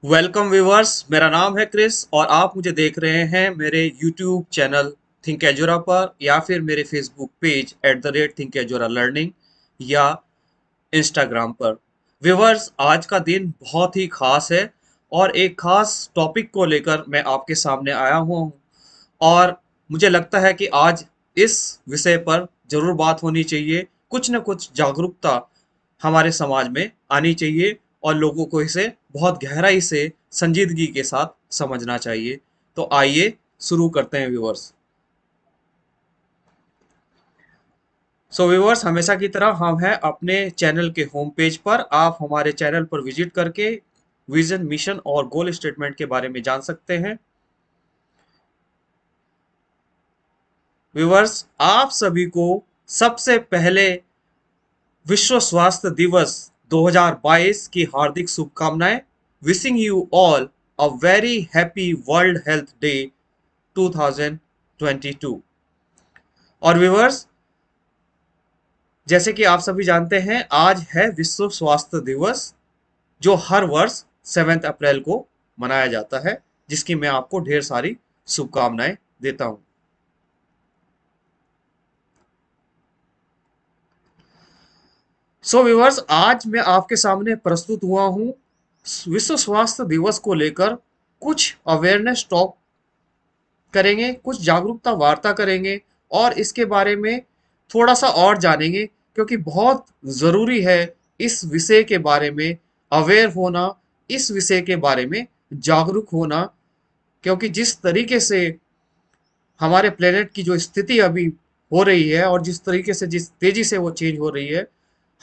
Welcome viewers, मेरा नाम है क्रिस और आप मुझे देख रहे हैं मेरे यूट्यूब चैनल थिंक एजोरा पर या फिर मेरे फेसबुक पेज @थिंक एजोरा लर्निंग या इंस्टाग्राम पर। व्यूअर्स, आज का दिन बहुत ही खास है और एक खास टॉपिक को लेकर मैं आपके सामने आया हुआ हूँ और मुझे लगता है कि आज इस विषय पर जरूर बात होनी चाहिए। कुछ न कुछ जागरूकता हमारे समाज में आनी चाहिए और लोगों को इसे बहुत गहराई से संजीदगी के साथ समझना चाहिए। तो आइए शुरू करते हैं व्यूअर्स। सो व्यूअर्स, हमेशा की तरह हम हैं अपने चैनल के होम पेज पर। आप हमारे चैनल पर विजिट करके विजन, मिशन और गोल स्टेटमेंट के बारे में जान सकते हैं। व्यूअर्स, आप सभी को सबसे पहले विश्व स्वास्थ्य दिवस 2022 की हार्दिक शुभकामनाएं। Wishing you all a very happy world health day 2022। और व्यूअर्स, जैसे कि आप सभी जानते हैं, आज है विश्व स्वास्थ्य दिवस जो हर वर्ष 7 अप्रैल को मनाया जाता है, जिसकी मैं आपको ढेर सारी शुभकामनाएं देता हूं। सो व्यूअर्स, आज मैं आपके सामने प्रस्तुत हुआ हूं विश्व स्वास्थ्य दिवस को लेकर कुछ अवेयरनेस टॉक करेंगे, कुछ जागरूकता वार्ता करेंगे और इसके बारे में थोड़ा सा और जानेंगे, क्योंकि बहुत ज़रूरी है इस विषय के बारे में अवेयर होना, इस विषय के बारे में जागरूक होना। क्योंकि जिस तरीके से हमारे प्लेनेट की जो स्थिति अभी हो रही है और जिस तरीके से, जिस तेजी से वो चेंज हो रही है,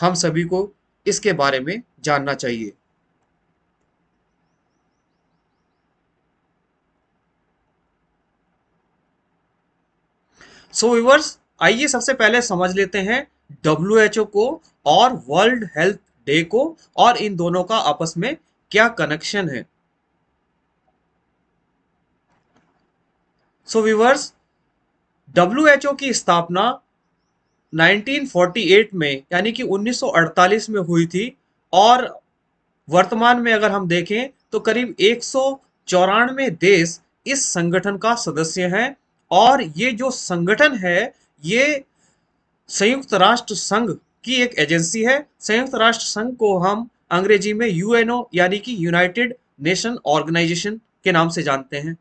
हम सभी को इसके बारे में जानना चाहिए। सो व्यूअर्स, आइए सबसे पहले समझ लेते हैं डब्ल्यू को और वर्ल्ड हेल्थ डे को, और इन दोनों का आपस में क्या कनेक्शन है। सो व्यूअर्स, डब्ल्यू की स्थापना 1948 में यानी कि 1948 में हुई थी और वर्तमान में अगर हम देखें तो करीब 194 देश इस संगठन का सदस्य हैं। और ये जो संगठन है, ये संयुक्त राष्ट्र संघ की एक एजेंसी है। संयुक्त राष्ट्र संघ को हम अंग्रेजी में यूएनओ यानी कि यूनाइटेड नेशन ऑर्गेनाइजेशन के नाम से जानते हैं।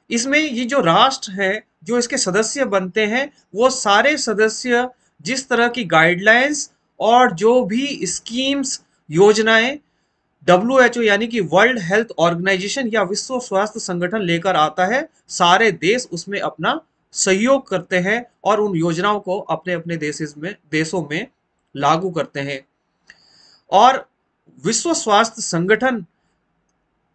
इसमें ये जो राष्ट्र हैं, जो इसके सदस्य बनते हैं, वो सारे सदस्य जिस तरह की गाइडलाइंस और जो भी स्कीम्स, योजनाएं डब्ल्यू यानी कि वर्ल्ड हेल्थ ऑर्गेनाइजेशन या विश्व स्वास्थ्य संगठन लेकर आता है, सारे देश उसमें अपना सहयोग करते हैं और उन योजनाओं को अपने अपने देशों में लागू करते हैं। और विश्व स्वास्थ्य संगठन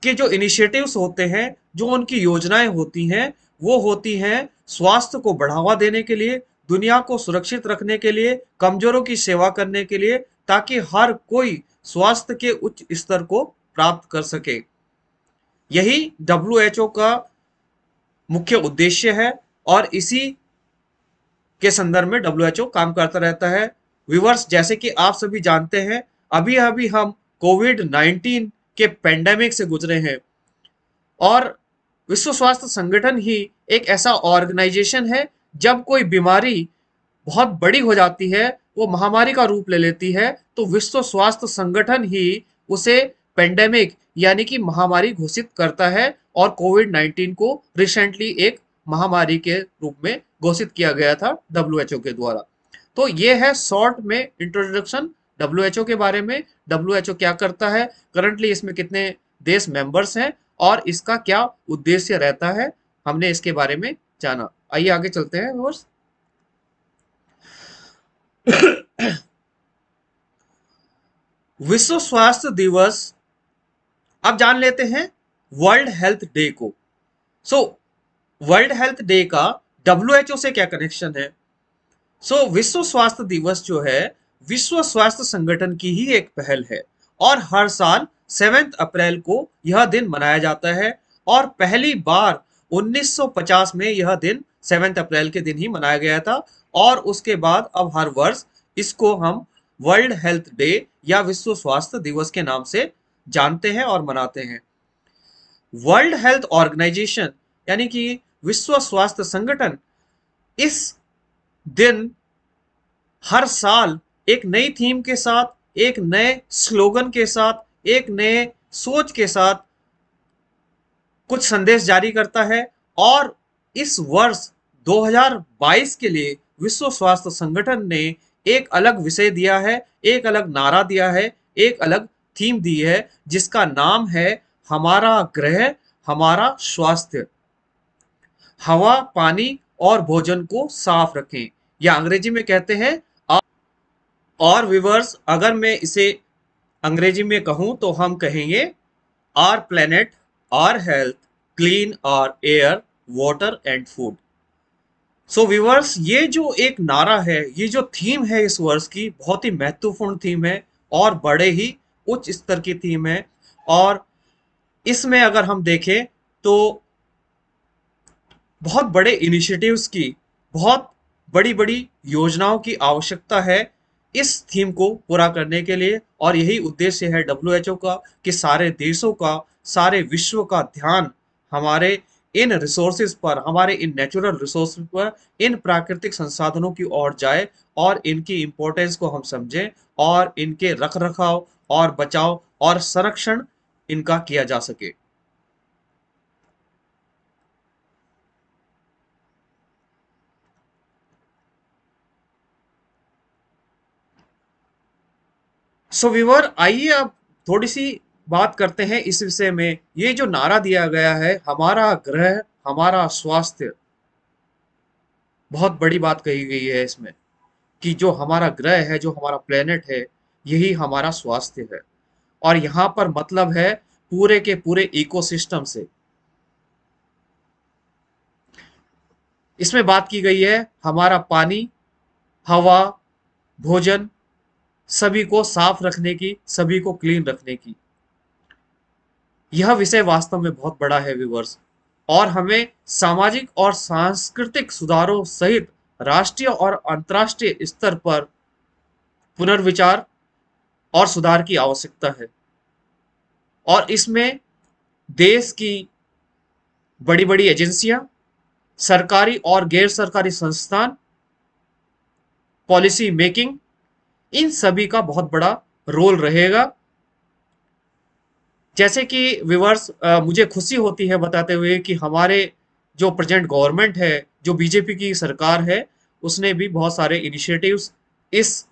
के जो इनिशिएटिव्स होते हैं, जो उनकी योजनाएं होती हैं, वो होती हैं स्वास्थ्य को बढ़ावा देने के लिए, दुनिया को सुरक्षित रखने के लिए, कमजोरों की सेवा करने के लिए, ताकि हर कोई स्वास्थ्य के उच्च स्तर को प्राप्त कर सके। यही डब्ल्यूएचओ का मुख्य उद्देश्य है और इसी के संदर्भ में डब्ल्यूएचओ काम करता रहता है। व्यूअर्स, जैसे कि आप सभी जानते हैं, अभी अभी हम कोविड-19 के पेंडेमिक से गुजरे हैं और विश्व स्वास्थ्य संगठन ही एक ऐसा ऑर्गेनाइजेशन है, जब कोई बीमारी बहुत बड़ी हो जाती है, वो महामारी का रूप ले लेती है, तो विश्व स्वास्थ्य संगठन ही उसे पेंडेमिक यानी कि महामारी घोषित करता है। और कोविड-19 को रिसेंटली एक महामारी के रूप में घोषित किया गया था डब्ल्यूएचओ के द्वारा। तो ये है शॉर्ट में इंट्रोडक्शन डब्ल्यूएचओ के बारे में। डब्ल्यूएचओ क्या करता है, करंटली इसमें कितने देश मेंबर्स हैं और इसका क्या उद्देश्य रहता है, हमने इसके बारे में जाना। आइए आगे चलते हैं व्यूअर्स। विश्व स्वास्थ्य दिवस, अब जान लेते हैं वर्ल्ड हेल्थ डे को। सो वर्ल्ड हेल्थ डे का डब्ल्यूएचओ से क्या कनेक्शन है। विश्व स्वास्थ्य दिवस जो है, विश्व स्वास्थ्य संगठन की ही एक पहल है और हर साल 7 अप्रैल को यह दिन मनाया जाता है। और पहली बार 1950 में यह दिन 7 अप्रैल के दिन ही मनाया गया था और उसके बाद अब हर वर्ष इसको हम वर्ल्ड हेल्थ डे या विश्व स्वास्थ्य दिवस के नाम से जानते हैं और मनाते हैं। वर्ल्ड हेल्थ ऑर्गेनाइजेशन यानी कि विश्व स्वास्थ्य संगठन इस दिन हर साल एक नई थीम के साथ, एक नए स्लोगन के साथ, एक नए सोच के साथ कुछ संदेश जारी करता है। और इस वर्ष 2022 के लिए विश्व स्वास्थ्य संगठन ने एक अलग विषय दिया है, एक अलग नारा दिया है, एक अलग थीम दी है, जिसका नाम है हमारा ग्रह हमारा स्वास्थ्य। हवा, पानी और भोजन को साफ रखें, या अंग्रेजी में कहते हैं। और विवर्स, अगर मैं इसे अंग्रेजी में कहूं तो हम कहेंगे our planet, our health, clean our air, water and food. So viewers, ये जो एक नारा है, ये जो थीम है इस वर्ष की, बहुत ही महत्वपूर्ण थीम है और बड़े ही उच्च स्तर की थीम है। और इसमें अगर हम देखें तो बहुत बड़े इनिशिएटिव्स की, बहुत बड़ी बड़ी योजनाओं की आवश्यकता है इस थीम को पूरा करने के लिए। और यही उद्देश्य है डब्ल्यूएचओ का कि सारे देशों का, सारे विश्व का ध्यान हमारे इन रिसोर्सेज पर, हमारे इन नेचुरल रिसोर्सेज पर, इन प्राकृतिक संसाधनों की ओर जाए और इनकी इंपॉर्टेंस को हम समझें और इनके रख रखाव और बचाव और संरक्षण इनका किया जा सके। सो व्यूअर, आइए अब थोड़ी सी बात करते हैं इस विषय में। ये जो नारा दिया गया है, हमारा ग्रह हमारा स्वास्थ्य, बहुत बड़ी बात कही गई है इसमें कि जो हमारा ग्रह है, जो हमारा प्लेनेट है, यही हमारा स्वास्थ्य है। और यहाँ पर मतलब है पूरे के पूरे इकोसिस्टम से। इसमें बात की गई है हमारा पानी, हवा, भोजन, सभी को साफ रखने की, सभी को क्लीन रखने की। यह विषय वास्तव में बहुत बड़ा है व्यूवर्स, और हमें सामाजिक और सांस्कृतिक सुधारों सहित राष्ट्रीय और अंतर्राष्ट्रीय स्तर पर पुनर्विचार और सुधार की आवश्यकता है। और इसमें देश की बड़ी बड़ी एजेंसियां, सरकारी और गैर सरकारी संस्थान, पॉलिसी मेकिंग, इन सभी का बहुत बड़ा रोल रहेगा। जैसे कि विवर्स, मुझे खुशी होती है बताते हुए कि हमारे जो प्रेजेंट गवर्नमेंट है, जो बीजेपी की सरकार है, उसने भी बहुत सारे इनिशिएटिव्स इस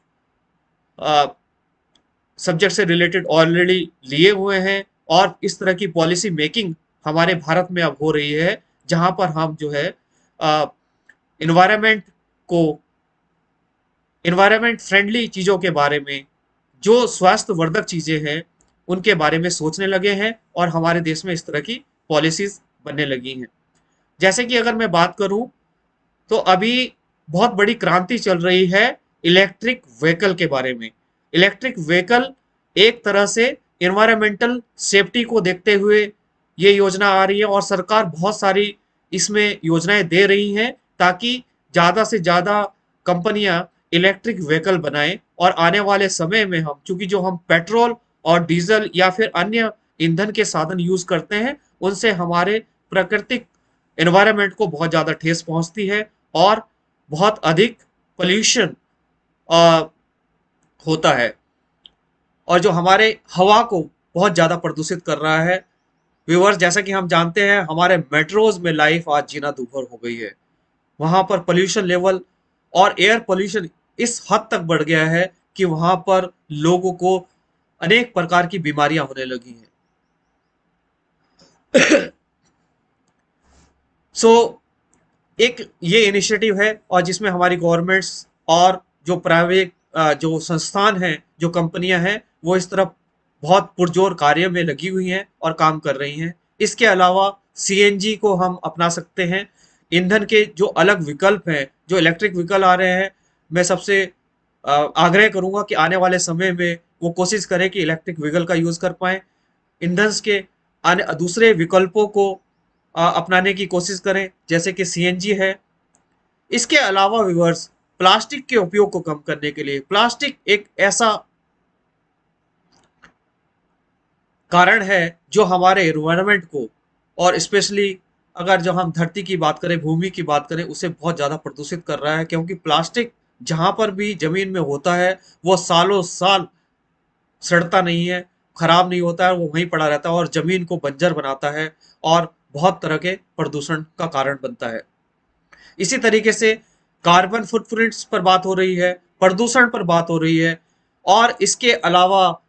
सब्जेक्ट से रिलेटेड ऑलरेडी लिए हुए हैं। और इस तरह की पॉलिसी मेकिंग हमारे भारत में अब हो रही है, जहां पर हम जो है इन्वायरमेंट को, इन्वायरमेंट फ्रेंडली चीज़ों के बारे में, जो स्वास्थ्यवर्धक चीज़ें हैं, उनके बारे में सोचने लगे हैं। और हमारे देश में इस तरह की पॉलिसीज बनने लगी हैं। जैसे कि अगर मैं बात करूं तो अभी बहुत बड़ी क्रांति चल रही है इलेक्ट्रिक व्हीकल के बारे में। इलेक्ट्रिक व्हीकल एक तरह से इन्वायरमेंटल सेफ्टी को देखते हुए ये योजना आ रही है, और सरकार बहुत सारी इसमें योजनाएं दे रही हैं ताकि ज़्यादा से ज़्यादा कंपनियां इलेक्ट्रिक व्हीकल बनाएं। और आने वाले समय में हम, चूंकि जो हम पेट्रोल और डीजल या फिर अन्य ईंधन के साधन यूज करते हैं, उनसे हमारे प्राकृतिक एनवायरनमेंट को बहुत ज़्यादा ठेस पहुंचती है और बहुत अधिक पोल्यूशन होता है, और जो हमारे हवा को बहुत ज़्यादा प्रदूषित कर रहा है। व्यूअर्स, जैसा कि हम जानते हैं, हमारे मेट्रोज में लाइफ आज जीना दूभर हो गई है। वहां पर पोल्यूशन लेवल और एयर पोल्यूशन इस हद तक बढ़ गया है कि वहां पर लोगों को अनेक प्रकार की बीमारियां होने लगी हैं। सो एक ये इनिशिएटिव है, और जिसमें हमारी गवर्नमेंट्स और जो प्राइवेट जो संस्थान हैं, जो कंपनियां हैं, वो इस तरफ बहुत पुरजोर कार्य में लगी हुई हैं और काम कर रही हैं। इसके अलावा सीएनजी को हम अपना सकते हैं। ईंधन के जो अलग विकल्प हैं, जो इलेक्ट्रिक व्हीकल आ रहे हैं, मैं सबसे आग्रह करूंगा कि आने वाले समय में वो कोशिश करें कि इलेक्ट्रिक व्हीकल का यूज कर पाएं। ईंधन के दूसरे विकल्पों को अपनाने की कोशिश करें, जैसे कि सीएनजी है। इसके अलावा व्यूअर्स, प्लास्टिक के उपयोग को कम करने के लिए, प्लास्टिक एक ऐसा कारण है जो हमारे एनवायरनमेंट को और स्पेशली अगर जब हम धरती की बात करें, भूमि की बात करें, उसे बहुत ज़्यादा प्रदूषित कर रहा है, क्योंकि प्लास्टिक जहाँ पर भी जमीन में होता है वो सालों साल सड़ता नहीं है, खराब नहीं होता है, वो वहीं पड़ा रहता है और जमीन को बंजर बनाता है और बहुत तरह के प्रदूषण का कारण बनता है। इसी तरीके से कार्बन फुटप्रिंट्स पर बात हो रही है, प्रदूषण पर बात हो रही है, और इसके अलावा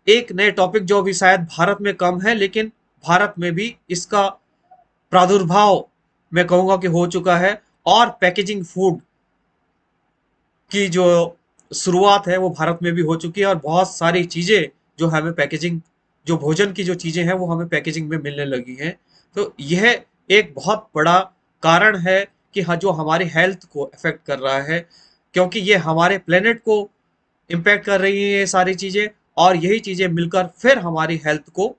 एक नए टॉपिक जो अभी शायद भारत में कम है, लेकिन भारत में भी इसका प्रादुर्भाव मैं कहूंगा कि हो चुका है, और पैकेजिंग फूड की जो शुरुआत है वो भारत में भी हो चुकी है, और बहुत सारी चीजें जो हमें पैकेजिंग, जो भोजन की जो चीजें हैं वो हमें पैकेजिंग में मिलने लगी हैं। तो यह एक बहुत बड़ा कारण है कि हाँ, जो हमारी हेल्थ को अफेक्ट कर रहा है, क्योंकि ये हमारे प्लेनेट को इम्पैक्ट कर रही हैं ये सारी चीजें, और यही चीजें मिलकर फिर हमारी हेल्थ को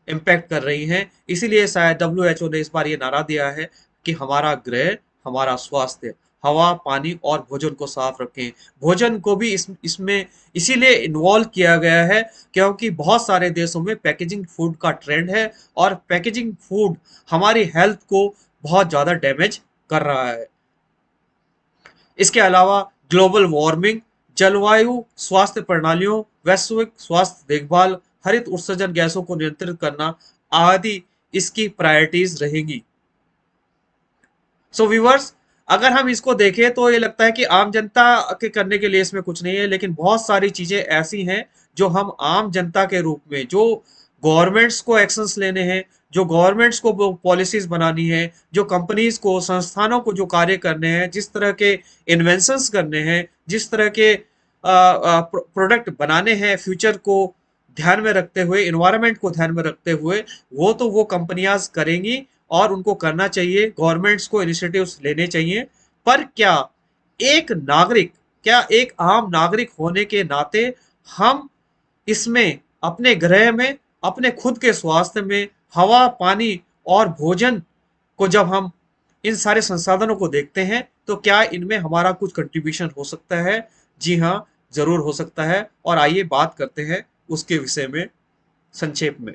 इम्पैक्ट कर रही हैं। इसीलिए शायद डब्ल्यू एच ओ ने इस बार ये नारा दिया है कि हमारा ग्रह हमारा स्वास्थ्य, हवा पानी और भोजन को साफ रखें। भोजन को भी इसमें इसीलिए इन्वॉल्व किया गया है क्योंकि बहुत सारे देशों में पैकेजिंग फूड का ट्रेंड है, और पैकेजिंग फूड हमारी हेल्थ को बहुत ज़्यादा डैमेज कर रहा है। इसके अलावा ग्लोबल वार्मिंग, जलवायु, स्वास्थ्य प्रणालियों, वैश्विक स्वास्थ्य देखभाल, हरित उत्सर्जन गैसों को नियंत्रित करना आदि इसकी प्रायोरिटीज रहेंगी। सो व्यूवर्स, अगर हम इसको देखें तो ये लगता है कि आम जनता के करने के लिए इसमें कुछ नहीं है, लेकिन बहुत सारी चीजें ऐसी हैं जो हम आम जनता के रूप में, जो गवर्नमेंट्स को एक्शंस लेने हैं, जो गवर्नमेंट्स को पॉलिसीज बनानी है, जो कंपनीज को, संस्थानों को जो कार्य करने हैं, जिस तरह के इन्वेंशंस करने हैं, जिस तरह के प्रोडक्ट बनाने हैं फ्यूचर को ध्यान में रखते हुए, इन्वायरमेंट को ध्यान में रखते हुए, वो कंपनियां करेंगी और उनको करना चाहिए। गवर्नमेंट्स को इनिशिएटिव्स लेने चाहिए। पर क्या एक नागरिक, क्या एक आम नागरिक होने के नाते हम इसमें अपने ग्रह में, अपने खुद के स्वास्थ्य में, हवा पानी और भोजन को जब हम इन सारे संसाधनों को देखते हैं तो क्या इनमें हमारा कुछ कंट्रीब्यूशन हो सकता है? जी हाँ, जरूर हो सकता है, और आइए बात करते हैं उसके विषय में संक्षेप में।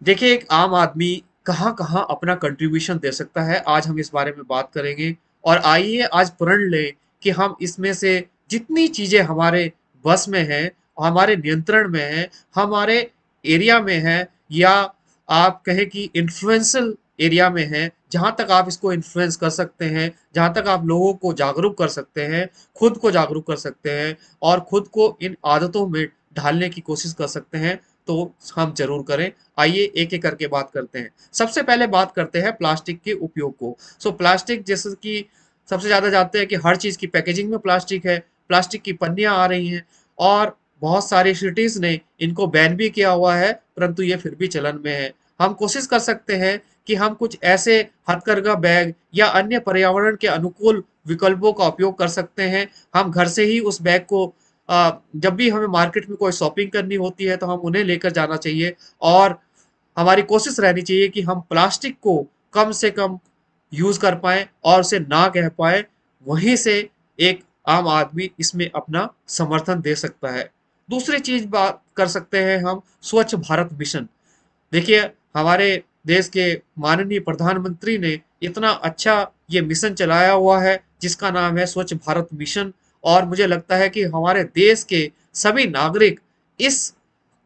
देखिए, एक आम आदमी कहाँ कहाँ अपना कंट्रीब्यूशन दे सकता है, आज हम इस बारे में बात करेंगे। और आइए आज प्रण लें कि हम इसमें से जितनी चीजें हमारे बस में हैं, हमारे नियंत्रण में है, हमारे एरिया में है, या आप कहें कि इन्फ्लुएंशियल एरिया में है, जहां तक आप इसको इन्फ्लुएंस कर सकते हैं, जहां तक आप लोगों को जागरूक कर सकते हैं, खुद को जागरूक कर सकते हैं, और खुद को इन आदतों में ढालने की कोशिश कर सकते हैं, तो हम जरूर करें। आइए एक एक करके बात करते हैं। सबसे पहले बात करते हैं प्लास्टिक के उपयोग को। प्लास्टिक, जैसे कि सबसे ज्यादा जानते हैं कि हर चीज की पैकेजिंग में प्लास्टिक है, प्लास्टिक की पन्नियां आ रही हैं, और बहुत सारी सिटीज ने इनको बैन भी किया हुआ है, परंतु ये फिर भी चलन में है। हम कोशिश कर सकते हैं कि हम कुछ ऐसे हथकरघा बैग या अन्य पर्यावरण के अनुकूल विकल्पों का उपयोग कर सकते हैं। हम घर से ही उस बैग को, जब भी हमें मार्केट में कोई शॉपिंग करनी होती है तो हम उन्हें लेकर जाना चाहिए, और हमारी कोशिश रहनी चाहिए कि हम प्लास्टिक को कम से कम यूज कर पाए और उसे ना कह पाए। वहीं से एक आम आदमी इसमें अपना समर्थन दे सकता है। दूसरी चीज बात कर सकते हैं हम, स्वच्छ भारत मिशन। देखिए, हमारे देश के माननीय प्रधानमंत्री ने इतना अच्छा ये मिशन चलाया हुआ है जिसका नाम है स्वच्छ भारत मिशन, और मुझे लगता है कि हमारे देश के सभी नागरिक इस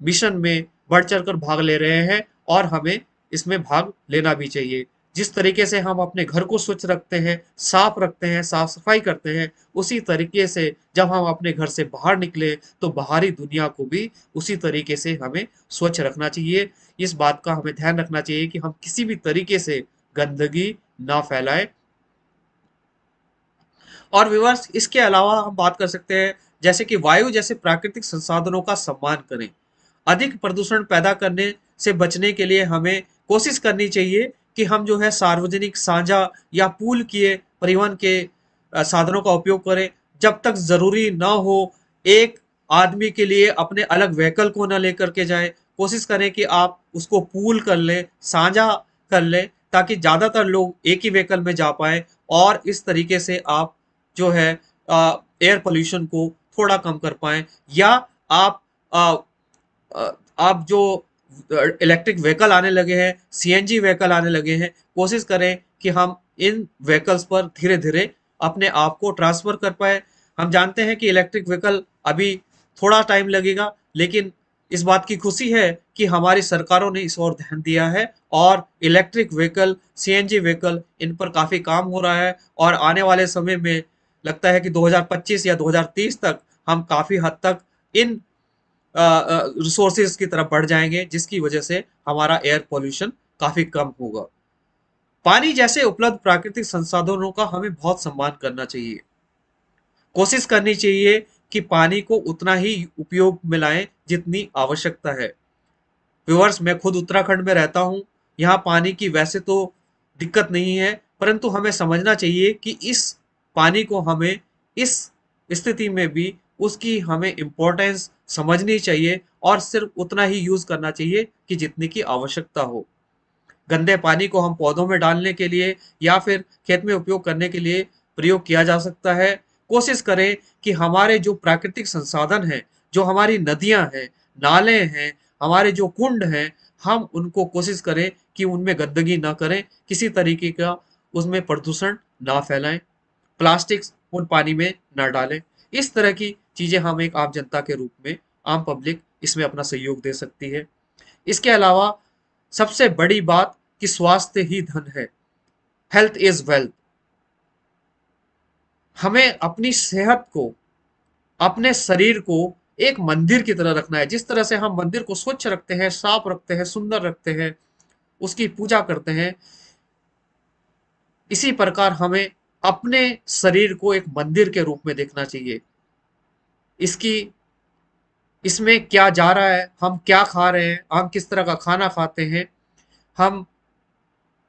मिशन में बढ़ चढ़कर भाग ले रहे हैं, और हमें इसमें भाग लेना भी चाहिए। जिस तरीके से हम अपने घर को स्वच्छ रखते हैं, साफ रखते हैं, साफ सफाई करते हैं, उसी तरीके से जब हम अपने घर से बाहर निकले तो बाहरी दुनिया को भी उसी तरीके से हमें स्वच्छ रखना चाहिए। इस बात का हमें ध्यान रखना चाहिए कि हम किसी भी तरीके से गंदगी ना फैलाएं। और विवर्स, इसके अलावा हम बात कर सकते हैं जैसे कि वायु जैसे प्राकृतिक संसाधनों का सम्मान करें। अधिक प्रदूषण पैदा करने से बचने के लिए हमें कोशिश करनी चाहिए कि हम जो है सार्वजनिक, साझा या पूल किए परिवहन के साधनों का उपयोग करें। जब तक जरूरी ना हो, एक आदमी के लिए अपने अलग व्हीकल को ना लेकर के जाए। कोशिश करें कि आप उसको पूल कर लें, साझा कर लें, ताकि ज्यादातर लोग एक ही व्हीकल में जा पाए, और इस तरीके से आप जो है एयर पोल्यूशन को थोड़ा कम कर पाएं, या आप आ, आप जो इलेक्ट्रिक व्हीकल आने लगे हैं, सीएनजी व्हीकल आने लगे हैं, कोशिश करें कि हम इन व्हीकल्स पर धीरे धीरे अपने आप को ट्रांसफर कर पाए। हम जानते हैं कि इलेक्ट्रिक व्हीकल अभी थोड़ा टाइम लगेगा, लेकिन इस बात की खुशी है कि हमारी सरकारों ने इस ओर ध्यान दिया है और इलेक्ट्रिक व्हीकल, सीएनजी व्हीकल, इन पर काफी काम हो रहा है। और आने वाले समय में लगता है कि 2025 या 2030 तक हम काफी हद तक इन रिसोर्सेज की तरफ बढ़ जाएंगे, जिसकी वजह से हमारा एयर पोल्यूशन काफी कम होगा। पानी जैसे उपलब्ध प्राकृतिक संसाधनों का हमें बहुत सम्मान करना चाहिए। कोशिश करनी चाहिए कि पानी को उतना ही उपयोग में लाएं जितनी आवश्यकता है। व्यूअर्स, मैं खुद उत्तराखंड में रहता हूं। यहाँ पानी की वैसे तो दिक्कत नहीं है, परंतु हमें समझना चाहिए कि इस पानी को हमें इस स्थिति में भी उसकी हमें इम्पोर्टेंस समझनी चाहिए और सिर्फ उतना ही यूज करना चाहिए कि जितनी की आवश्यकता हो। गंदे पानी को हम पौधों में डालने के लिए या फिर खेत में उपयोग करने के लिए प्रयोग किया जा सकता है। कोशिश करें कि हमारे जो प्राकृतिक संसाधन हैं, जो हमारी नदियां हैं, नाले हैं, हमारे जो कुंड हैं, हम उनको कोशिश करें कि उनमें गंदगी ना करें, किसी तरीके का उसमें प्रदूषण ना फैलाएं, प्लास्टिक उन पानी में ना डालें। इस तरह की चीजें हम एक आम जनता के रूप में, आम पब्लिक इसमें अपना सहयोग दे सकती है। इसके अलावा सबसे बड़ी बात कि स्वास्थ्य ही धन है, हेल्थ इज वेल्थ। हमें अपनी सेहत को, अपने शरीर को एक मंदिर की तरह रखना है। जिस तरह से हम मंदिर को स्वच्छ रखते हैं, साफ रखते हैं, सुंदर रखते हैं, उसकी पूजा करते हैं, इसी प्रकार हमें अपने शरीर को एक मंदिर के रूप में देखना चाहिए। इसकी इसमें क्या जा रहा है, हम क्या खा रहे हैं, हम किस तरह का खाना खाते हैं, हम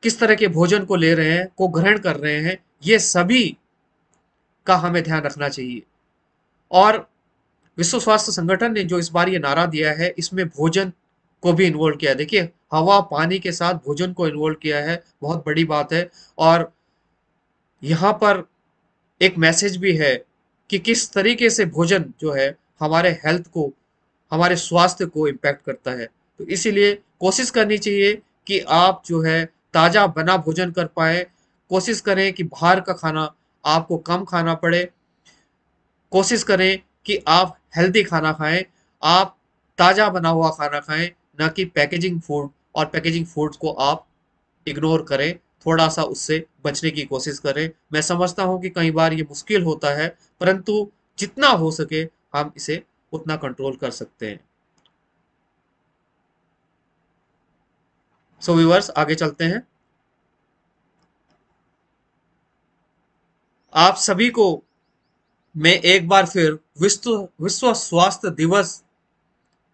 किस तरह के भोजन को ले रहे हैं, को ग्रहण कर रहे हैं, ये सभी का हमें ध्यान रखना चाहिए। और विश्व स्वास्थ्य संगठन ने जो इस बार ये नारा दिया है, इसमें भोजन को भी इन्वॉल्व किया है। देखिए, हवा पानी के साथ भोजन को इन्वॉल्व किया है, बहुत बड़ी बात है। और यहाँ पर एक मैसेज भी है कि किस तरीके से भोजन जो है हमारे हेल्थ को, हमारे स्वास्थ्य को इम्पैक्ट करता है। तो इसीलिए कोशिश करनी चाहिए कि आप जो है ताजा बना भोजन कर पाए। कोशिश करें कि बाहर का खाना आपको कम खाना पड़े। कोशिश करें कि आप हेल्दी खाना खाएं, आप ताजा बना हुआ खाना खाएं, ना कि पैकेजिंग फूड। और पैकेजिंग फूड को आप इग्नोर करें, थोड़ा सा उससे बचने की कोशिश करें। मैं समझता हूं कि कई बार ये मुश्किल होता है, परंतु जितना हो सके हम इसे उतना कंट्रोल कर सकते हैं। सो व्यूअर्स, आगे चलते हैं। आप सभी को मैं एक बार फिर विश्व विश्व स्वास्थ्य दिवस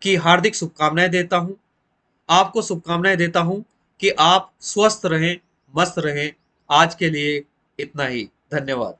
की हार्दिक शुभकामनाएं देता हूं। आपको शुभकामनाएं देता हूं कि आप स्वस्थ रहें, मस्त रहें। आज के लिए इतना ही। धन्यवाद।